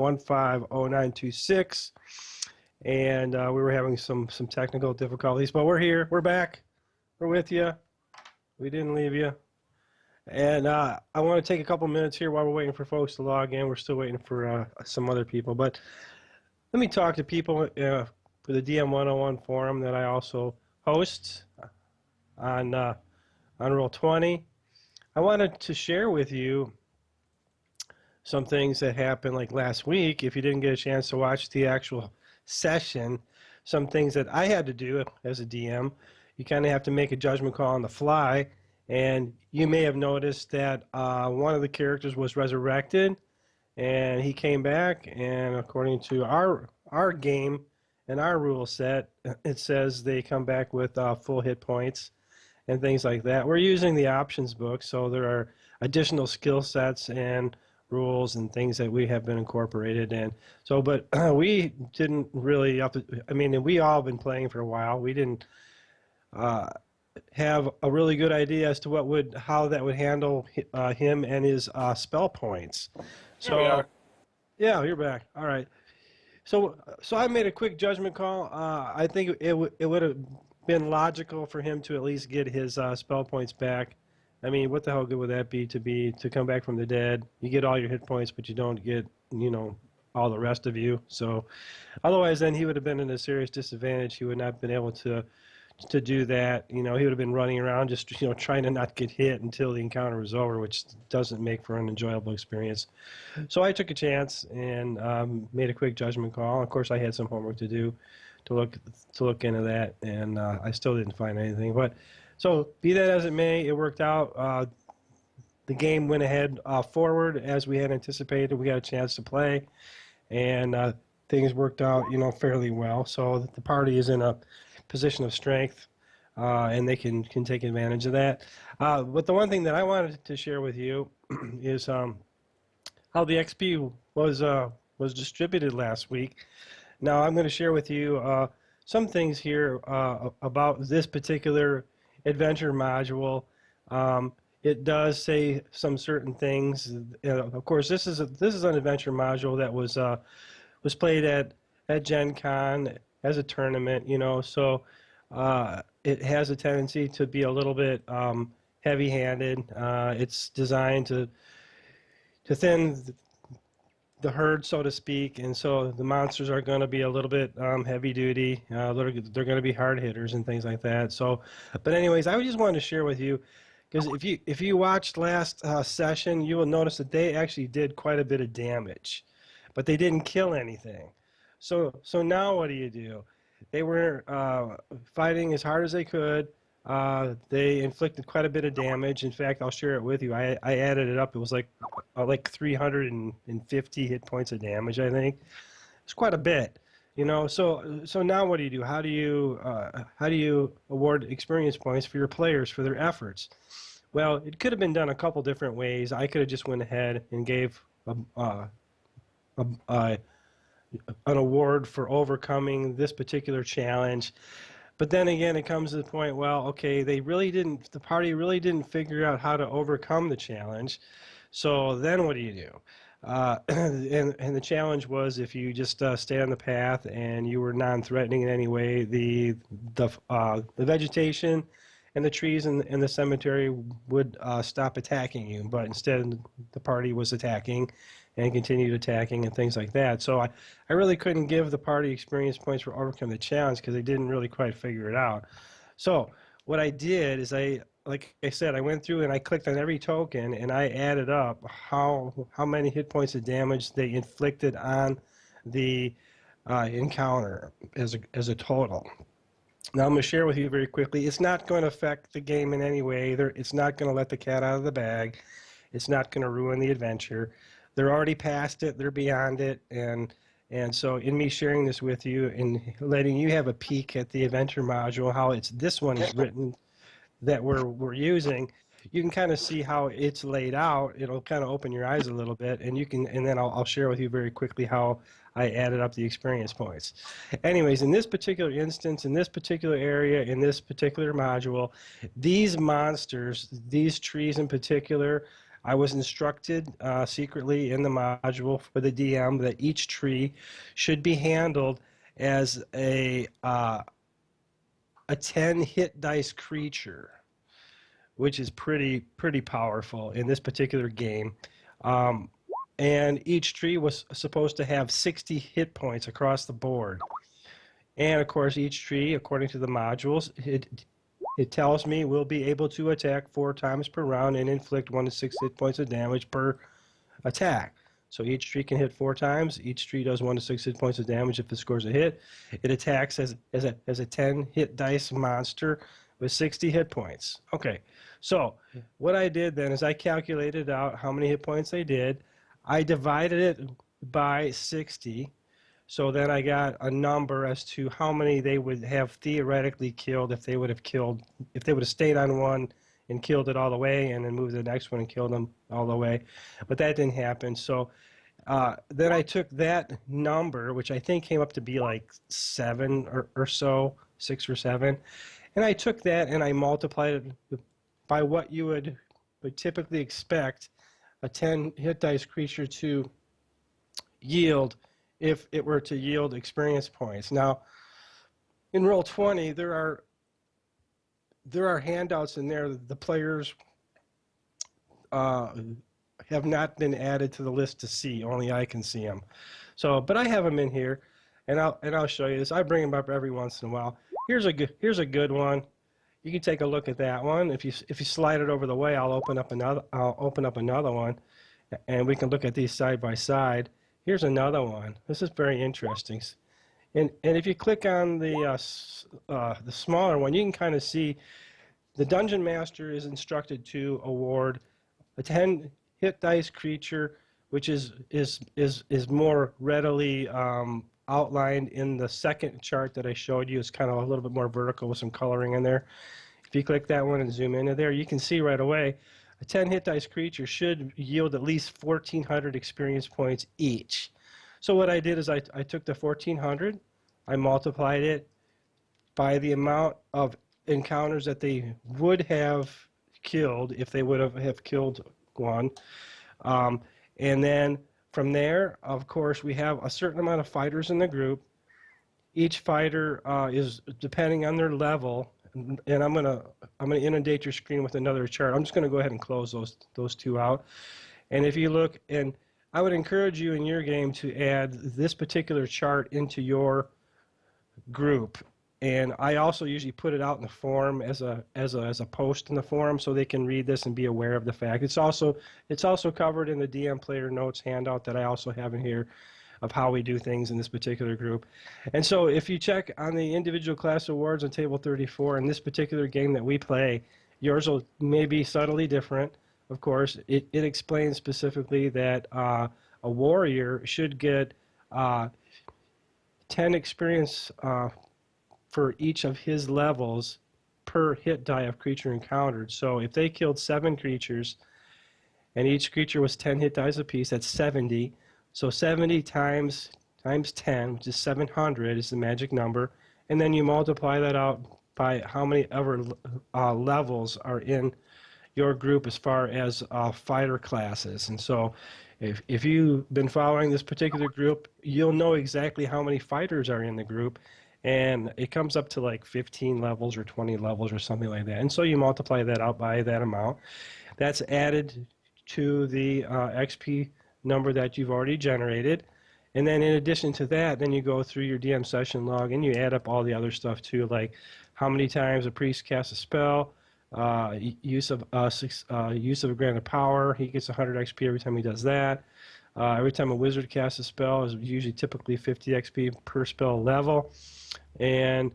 150926, and we were having some technical difficulties, but we're here. We're back. We're with you. We didn't leave you. And I want to take a couple minutes here while we're waiting for folks to log in. We're still waiting for some other people, but let me talk to people for the DM 101 forum that I also host on Roll20. I wanted to share with you some things that happened like last week. If you didn't get a chance to watch the actual session, some things that I had to do as a DM. You kind of have to make a judgment call on the fly, and you may have noticed that one of the characters was resurrected, and he came back, and according to our game and our rule set, it says they come back with full hit points and things like that. We're using the options book, so there are additional skill sets and rules and things that we have been incorporated in. So, but we didn't really, I mean, we all been playing for a while. We didn't have a really good idea as to how that would handle him and his spell points. So, Here we are. Yeah, you're back. All right. So I made a quick judgment call. I think it would have been logical for him to at least get his spell points back. I mean, what the hell good would that be to come back from the dead? You get all your hit points, but you don't get, all the rest of you. So otherwise, then he would have been in a serious disadvantage. He would not have been able to do that. He would have been running around just, trying to not get hit until the encounter was over, which doesn't make for an enjoyable experience. So I took a chance and made a quick judgment call. Of course, I had some homework to do to look into that, and I still didn't find anything. But so be that as it may, it worked out. The game went ahead forward as we had anticipated. We got a chance to play, and things worked out, fairly well. So the party is in a position of strength, and they can take advantage of that. But the one thing that I wanted to share with you is how the XP was distributed last week. Now I'm going to share with you some things here about this particular adventure module. It does say some certain things. Of course, this is an adventure module that was played at Gen Con as a tournament. So it has a tendency to be a little bit heavy-handed. It's designed to thin the herd, so to speak, and so the monsters are going to be a little bit heavy duty. They're going to be hard hitters and things like that. So, but anyways, I just wanted to share with you, because if you watched last session, you will notice that they actually did quite a bit of damage, but they didn't kill anything. So now what do? They were fighting as hard as they could. They inflicted quite a bit of damage. In fact, I'll share it with you. I added it up. It was like 350 hit points of damage, I think. It's quite a bit, So now what do? How do you award experience points for your players for their efforts? Well, it could have been done a couple different ways. I could have just went ahead and gave an award for overcoming this particular challenge. But then again, it comes to the point, well, okay, the party really didn't figure out how to overcome the challenge. So then what do? And the challenge was, if you just stay on the path and you were non-threatening in any way, the vegetation and the trees in the cemetery would stop attacking you. But instead, the party was attacking and continued attacking and things like that. So I really couldn't give the party experience points for overcoming the challenge because they didn't really quite figure it out. So what I did is like I said, I went through and I clicked on every token and I added up how many hit points of damage they inflicted on the encounter as a total. Now I'm going to share with you very quickly. It's not going to affect the game in any way. It's not going to let the cat out of the bag. It's not going to ruin the adventure. They're already past it. They're beyond it. And so in me sharing this with you and letting you have a peek at the adventure module, how this one is written that we're using, you can kind of see how it's laid out. It'll kind of open your eyes a little bit, and then I'll share with you very quickly how I added up the experience points. Anyways, in this particular instance, in this particular area, in this particular module, these monsters, these trees in particular, I was instructed secretly in the module for the DM that each tree should be handled as a 10 hit dice creature, which is pretty powerful in this particular game. Um, and each tree was supposed to have 60 hit points across the board. And of course, each tree, according to the modules, it tells me will be able to attack 4 times per round and inflict 1 to 6 hit points of damage per attack. So each tree can hit 4 times. Each tree does 1 to 6 hit points of damage if it scores a hit. It attacks as a 10 hit dice monster with 60 hit points. Okay, so what I did then is I calculated out how many hit points they did. I divided it by 60. So then I got a number as to how many they would have theoretically killed if they would have stayed on one and killed it all the way and then moved to the next one and killed them all the way. But that didn't happen. So then I took that number, which I think came up to be like 7 or so, 6 or 7, and I took that and I multiplied it by what you would typically expect a 10 hit dice creature to yield if it were to yield experience points. Now, in Roll20, there are handouts in there that the players have not been added to the list to see. Only I can see them. So, but I have them in here, and I'll show you this. I bring them up every once in a while. Here's a good one. You can take a look at that one. If you slide it over the way, I'll open up another one, and we can look at these side by side. Here's another one. This is very interesting. And if you click on the smaller one, you can kind of see the Dungeon Master is instructed to award a 10 hit dice creature, which is more readily outlined in the second chart that I showed you. It's kind of a little bit more vertical with some coloring in there. If you click that one and zoom into there, you can see right away a 10 hit dice creature should yield at least 1,400 experience points each. So what I did is I took the 1,400, I multiplied it by the amount of encounters that they would have killed if they would have killed one. And then from there, of course, we have a certain amount of fighters in the group. Each fighter is depending on their level. And I'm gonna inundate your screen with another chart. I'm just gonna go ahead and close those two out. And if you look, and I would encourage you in your game to add this particular chart into your group. And I also usually put it out in the forum as a post in the forum so they can read this and be aware of the fact. It's also covered in the DM player notes handout that I also have in here of how we do things in this particular group. And so if you check on the individual class awards on table 34 in this particular game that we play, yours will maybe subtly different. Of course, it explains specifically that a warrior should get 10 experience for each of his levels per hit die of creature encountered. So if they killed 7 creatures and each creature was 10 hit dice apiece, that's 70. So 70 times 10, which is 700, is the magic number. And then you multiply that out by how many ever levels are in your group as far as fighter classes. And so if you've been following this particular group, you'll know exactly how many fighters are in the group. And it comes up to like 15 levels or 20 levels or something like that. And so you multiply that out by that amount. That's added to the XP number that you've already generated. And then in addition to that, then you go through your DM session log and you add up all the other stuff too, like how many times a priest casts a spell, use of a granted power. He gets 100 XP every time he does that. Every time a wizard casts a spell is usually typically 50 XP per spell level. And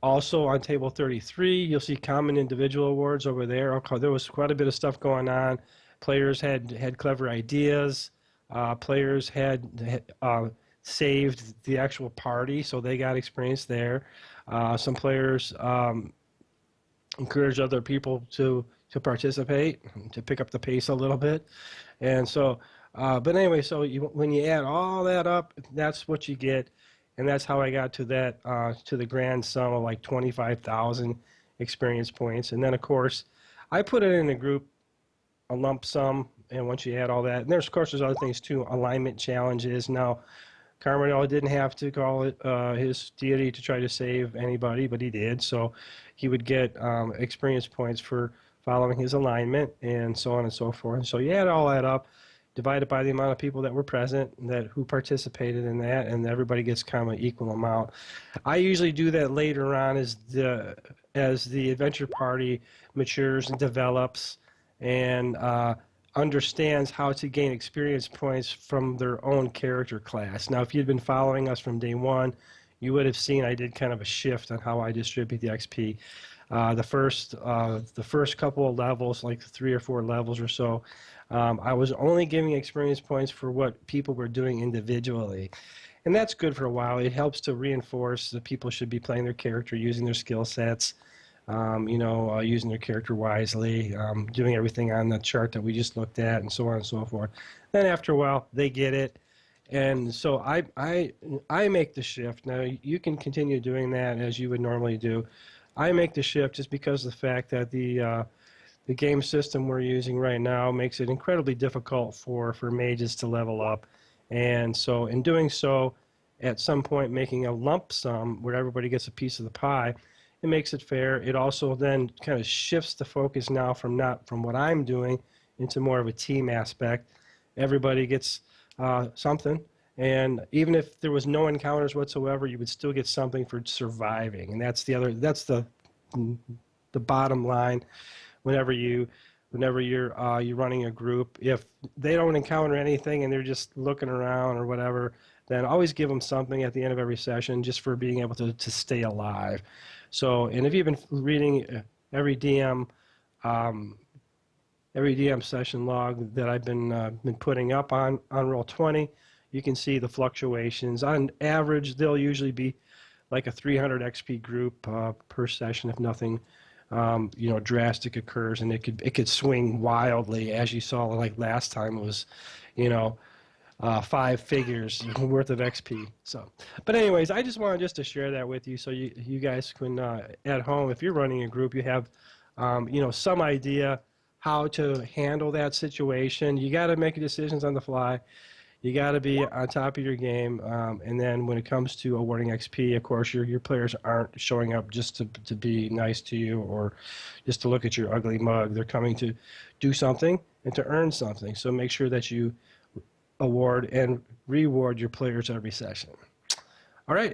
also on table 33, you'll see common individual awards over there. Okay, there was quite a bit of stuff going on. Players had clever ideas. Players had saved the actual party, so they got experience there. Some players encouraged other people to participate, to pick up the pace a little bit. And so, but anyway, so when you add all that up, that's what you get. And that's how I got to that, to the grand sum of like 25,000 experience points. And then, of course, I put it in a group a lump sum, and once you add all that, and there's of course there's other things too, alignment challenges. Now, Carmelo didn't have to call it his deity to try to save anybody, but he did. So he would get experience points for following his alignment and so on and so forth. So you add all that up, divide it by the amount of people that were present, that who participated in that, and everybody gets kind of an equal amount. I usually do that later on as the adventure party matures and develops and understands how to gain experience points from their own character class. Now, if you'd been following us from day one, you would have seen I did kind of a shift on how I distribute the XP. The first couple of levels, like 3 or 4 levels or so, I was only giving experience points for what people were doing individually. And that's good for a while. It helps to reinforce that people should be playing their character, using their skill sets, using their character wisely, doing everything on the chart that we just looked at, and so on and so forth. Then after a while, they get it. And so I make the shift. Now, you can continue doing that as you would normally do. I make the shift just because of the fact that the game system we're using right now makes it incredibly difficult for mages to level up. And so in doing so, at some point making a lump sum where everybody gets a piece of the pie, it makes it fair. It also then kind of shifts the focus now from what I'm doing into more of a team aspect. Everybody gets something, and even if there was no encounters whatsoever, you would still get something for surviving. And that's the bottom line. Whenever you're running a group, if they don't encounter anything and they're just looking around or whatever, then always give them something at the end of every session just for being able to stay alive. So, and if you've been reading every DM session log that I've been putting up on Roll20, you can see the fluctuations. On average, they'll usually be like a 300 XP group per session if nothing drastic occurs, and it could swing wildly, as you saw like last time. It was 5 figures worth of XP. So, but anyways, I just wanted to share that with you so you guys can at home, if you're running a group, you have some idea how to handle that situation. You got to make decisions on the fly. You got to be on top of your game, and then when it comes to awarding XP, of course, your players aren't showing up just to be nice to you or just to look at your ugly mug. They're coming to do something and to earn something. So make sure that you award and reward your players every session. All right.